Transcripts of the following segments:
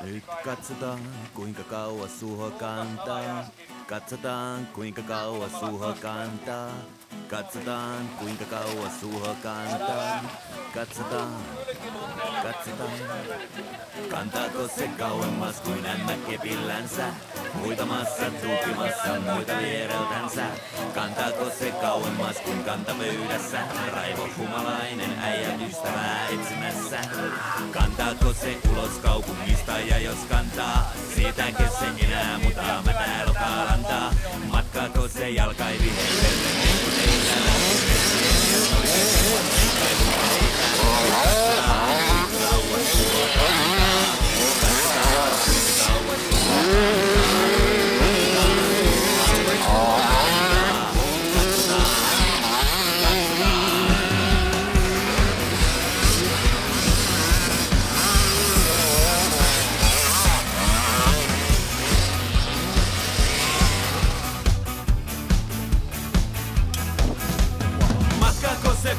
Nyt katsotaan kuinka kauas suho kantaa. Katsotaan kuinka kauas suho kantaa. Katsotaan kuinka kauas suho kantaa. Katsotaan. Kantaako se kauemmas kuin ämmä kepillänsä? Huitamassa, tutkimassa muita viereltänsä. Kantaako se kauemmas kuin kantapöydässä? Raivo humalainen äijä ystävää etsimässä. Kantaako se ulos kaupungista ja jos kantaa, sietääkö se enää mutaa mä täällä kaalantaa? Matkaako se jalkaivi helvetten niin kuin teillä?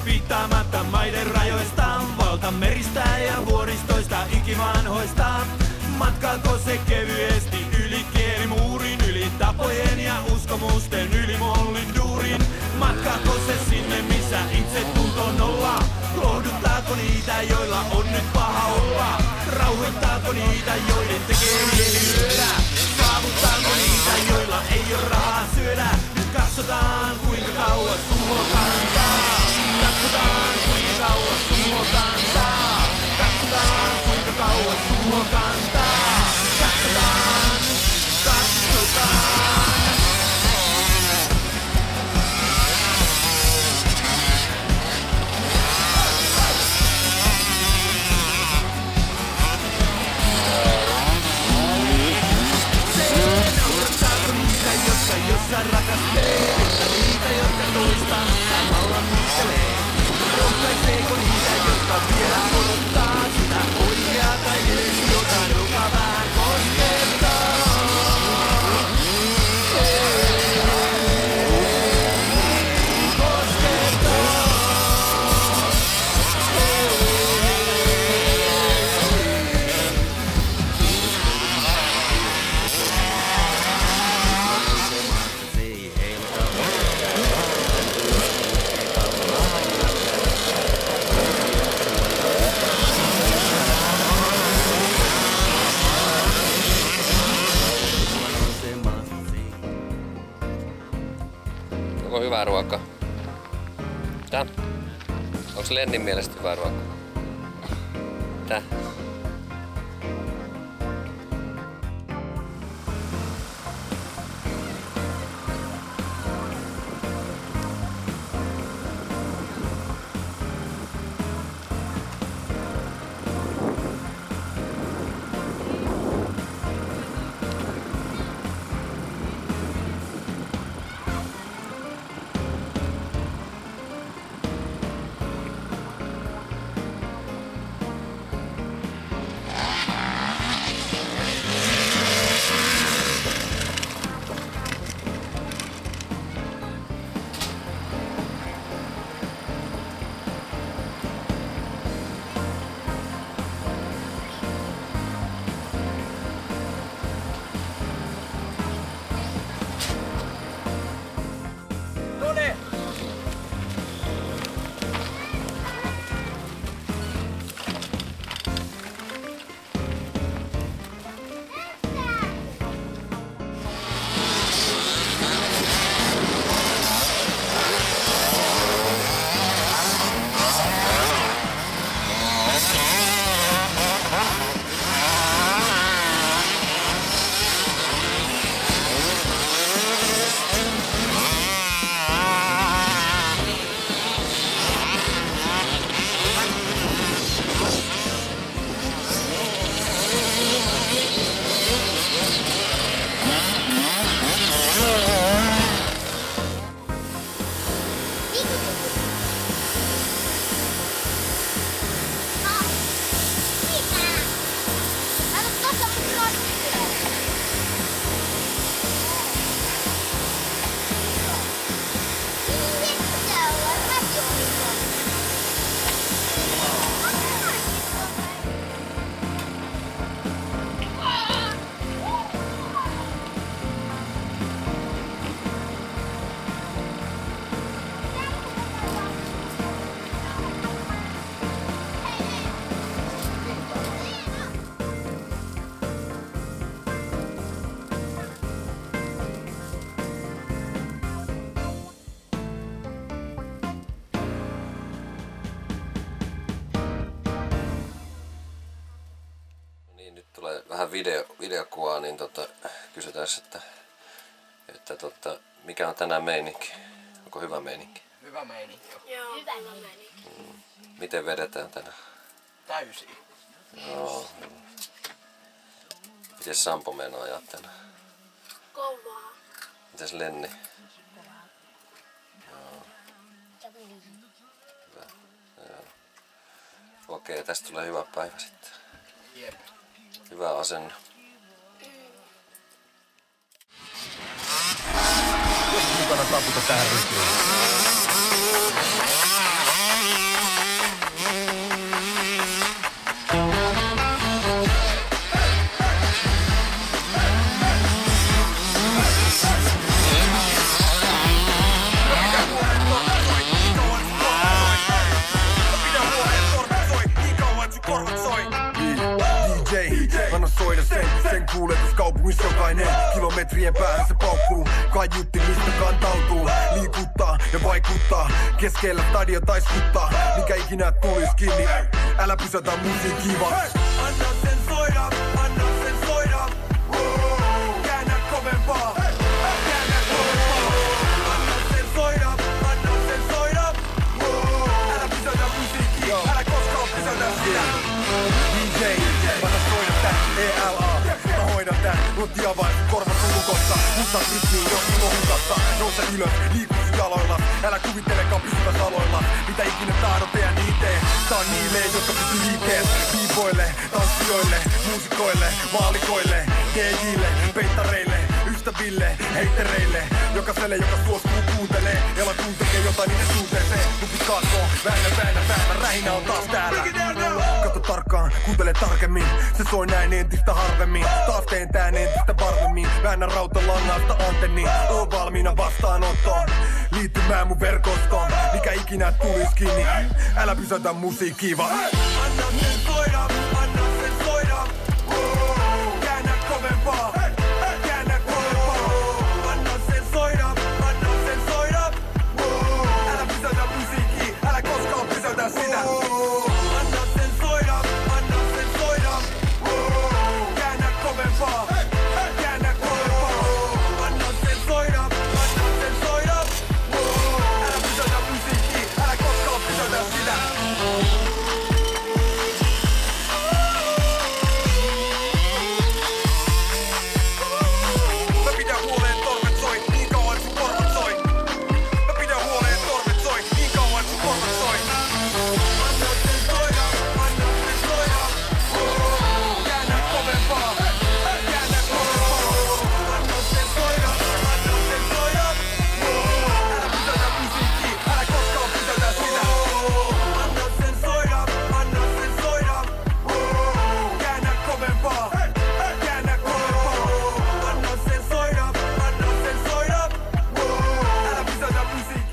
Piittaamatta maiden rajoista, valtameristä ja vuoristoista ikivanhoista. Matkaako se kevyesti yli kielimuurin, yli tapojen ja uskomusten, yli mollin duurin? Matkaako se sinne, missä itse tunto nolla? Lohduttaako niitä, joilla on nyt paha olla? Rauhoittaako niitä, joiden tekee mieli lyödä? Saavuttaako niitä, joilla ei ole rahaa syödä? Nyt katsotaan kuinka kauas suo kantaa. Katsotaan kuinka kauas suo kantaa. Katsotaan kuinka kauas suo kantaa. Katsotaan. Se naurattaa niitä, jotka jossain rakastee. Niitä, jotka toistaan samalla muistelee. Rohkaiseeko niitä, jotka vielä odottaa sitä oikeaa tai edes jotain, joka vähän koskettaa? Onko hyvää ruokaa? Tää? Onks Lennin mielestä hyvää ruokaa? Tää? Niin, nyt tulee vähän videokuvaa, niin kysytään, että mikä on tänään meininki? Onko hyvä meininki? Hyvä meininki. Joo, hyvä meininki. Miten vedetään tänään? Täysin. Joo. Miten Sampo meinaa ajaa tänään? Kovaa. Mites Lenni? Hyvä. Joo. Okei, tästä tulee hyvä päivä sitten. Jep. Hyvä asenne. Mukana taputa tähän ryhmään. Anna soida sen kuuletus kaupungissa jokainen. Kilometrien päähän se paukkuu. Kaiutti mistä kantautuu. Liikuttaa ja vaikuttaa. Keskellä stadio taiskuttaa. Mikä ikinä tulis kiinni. Älä pysäytä musiikkiin vaan. Anna sen soida, anna sen soida. Käännä kovempaa. Käännä kovempaa. Anna sen soida, anna sen soida. Älä pysäytä musiikkiin. Älä koskaan pysäytä sitä. DJ, anna soida tää, ELA. Mä hoidan tää, luotti avain, korvat sulukossa. Mustat rytmiin, jos sulla hukassa. Nouse ylös, liiku jaloilla. Älä kuvittelekaan pysyvä saloilla. Mitä ikinä tahdot tehdä niin tee. Tää on niille, jotka pysyy liikkeessä. Viivoille, tanssijoille, muusikoille, maalikoille, DJille, peittareille, ystäville, heittereille. Jokaiselle, joka suostuu kuuntelee. Elakuun tekee jotain niiden suunteeseen. Lupit kaatoo, väännä, rähinä on taas täällä. Katso tarkkaan, kuuntele tarkemmin. Se soi näin entistä harvemmin. Taas teen tän entistä varmemmin. Väännä rautalangasta antenniin. Oon valmiina vastaanottoon. Liittymään mun verkostoon. Mikä ikinä tulis kiinni. Älä pysäytä musiikkiin vaan. Anna sen soida, anna sen soida. Käännä kovempaa. Käännä kovempaa. Anna sen soida, anna sen soida. Älä pysäytä musiikkiin. Älä koskaan pysäytä sitä. Anna sen soida, anna sen soida. Käännä kovempaa. Käännä kovempaa. Anna sen soida, anna sen soida. Älä pysäytä musiikkiin. Älä koskaan pysäytä sitä. Mä pidän huoleen torvet soi, niin kauan sun korvat soi. Mä pidän huoleen torvet soi, niin kauan sun korvat soi. Anna sen soida, anna sen soida. Käännä kovempaa, käännä kovempaa. Anna sen soida, anna sen soida. Älä pysäytä musiikkiin, älä koskaan pysäytä sitä. Anna sen soida, anna sen soida. Käännä kovempaa, käännä kovempaa. Anna sen soida, anna sen soida. Älä pysäytä musiikkiin.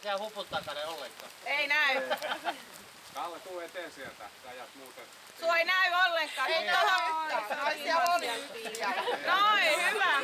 Siellä hupun takana ollenkaan. Ei näy. Kalle, tuu eteen sieltä. Sä ajat muuten. Sua ei näy ollenkaan. Ei tohon. Noin, hyvä.